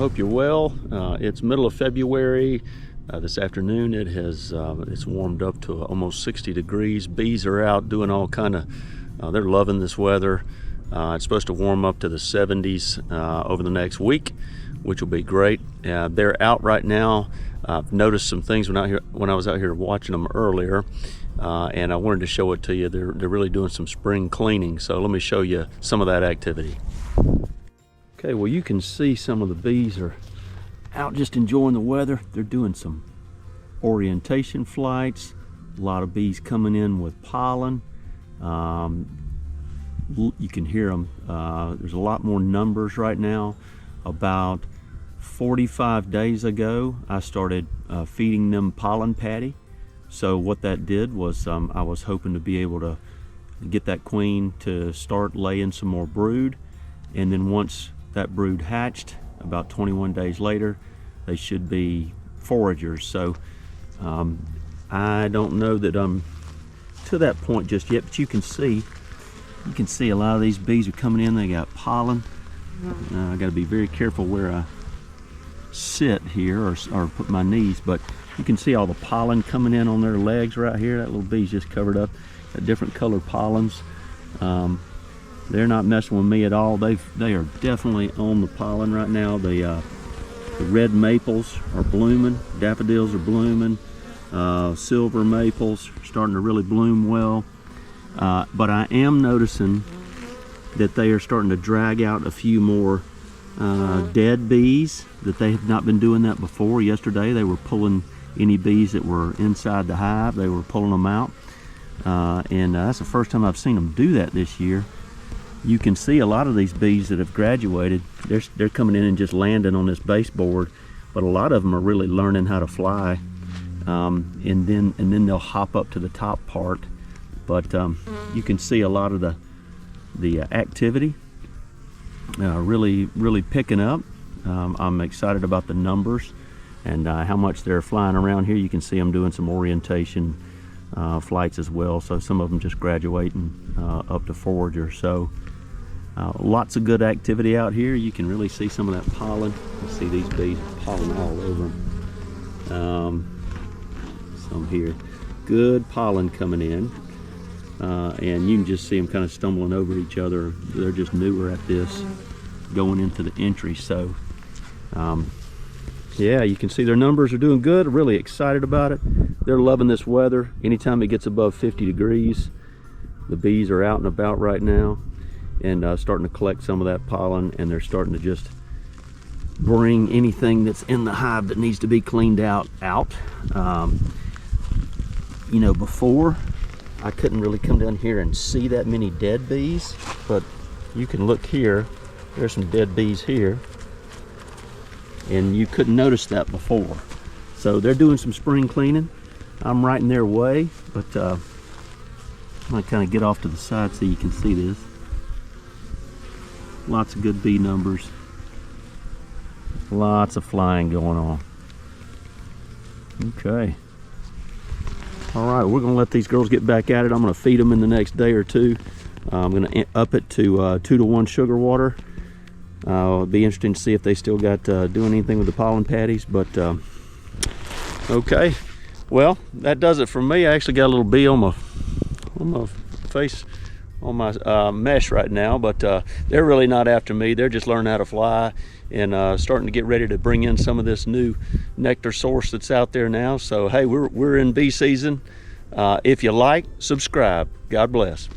hope you're well. It's middle of February. This afternoon it's warmed up to almost 60 degrees. Bees are out doing all kind of, they're loving this weather. It's supposed to warm up to the 70s over the next week, which will be great. They're out right now. I've noticed some things when I was out here watching them earlier, and I wanted to show it to you. They're really doing some spring cleaning, so let me show you some of that activity. Okay, well, you can see some of the bees are out just enjoying the weather. They're doing some orientation flights. A lot of bees coming in with pollen. You can hear them. There's a lot more numbers right now. About 45 days ago, I started feeding them pollen patty. So what that did was I was hoping to be able to get that queen to start laying some more brood. And then once that brood hatched, about 21 days later, they should be foragers. So I don't know that I'm to that point just yet, but you can see a lot of these bees are coming in. They got pollen. I got to be very careful where I sit here or put my knees, but you can see all the pollen coming in on their legs right here. That little bee's just covered up. Got different colored pollens. They're not messing with me at all. They are definitely on the pollen right now. The red maples are blooming. Daffodils are blooming. Silver maples are starting to really bloom well. But I am noticing that they are starting to drag out a few more dead bees, that they have not been doing that before. Yesterday they were pulling any bees that were inside the hive. They were pulling them out. And that's the first time I've seen them do that this year. You can see a lot of these bees that have graduated, they're coming in and just landing on this baseboard, but a lot of them are really learning how to fly, and then they'll hop up to the top part. But you can see a lot of the activity really picking up. I'm excited about the numbers and how much they're flying around here. You can see them doing some orientation flights as well, so some of them just graduating up to foragers. So lots of good activity out here. You can really see some of that pollen. You see these bees with pollen all over them. Some here, good pollen coming in, and you can just see them kind of stumbling over each other. They're just newer at this, going into the entry. So yeah, you can see their numbers are doing good. Really excited about it. They're loving this weather. Anytime it gets above 50 degrees, the bees are out and about right now and starting to collect some of that pollen, and they're starting to just bring anything that's in the hive that needs to be cleaned out. You know, before I couldn't really come down here and see that many dead bees, but you can look here. There's some dead bees here, and you couldn't notice that before. So they're doing some spring cleaning. I'm right in their way, but I'm gonna kind of get off to the side so you can see this. Lots of good bee numbers. Lots of flying going on. Okay. All right, we're gonna let these girls get back at it. I'm gonna feed them in the next day or two. I'm gonna up it to 2-to-1 sugar water. It'll be interesting to see if they still got doing anything with the pollen patties, but okay. Well, that does it for me. I actually got a little bee on my face, on my mesh right now, but they're really not after me. They're just learning how to fly and starting to get ready to bring in some of this new nectar source that's out there now. So hey, we're in bee season. If you like, subscribe. God bless.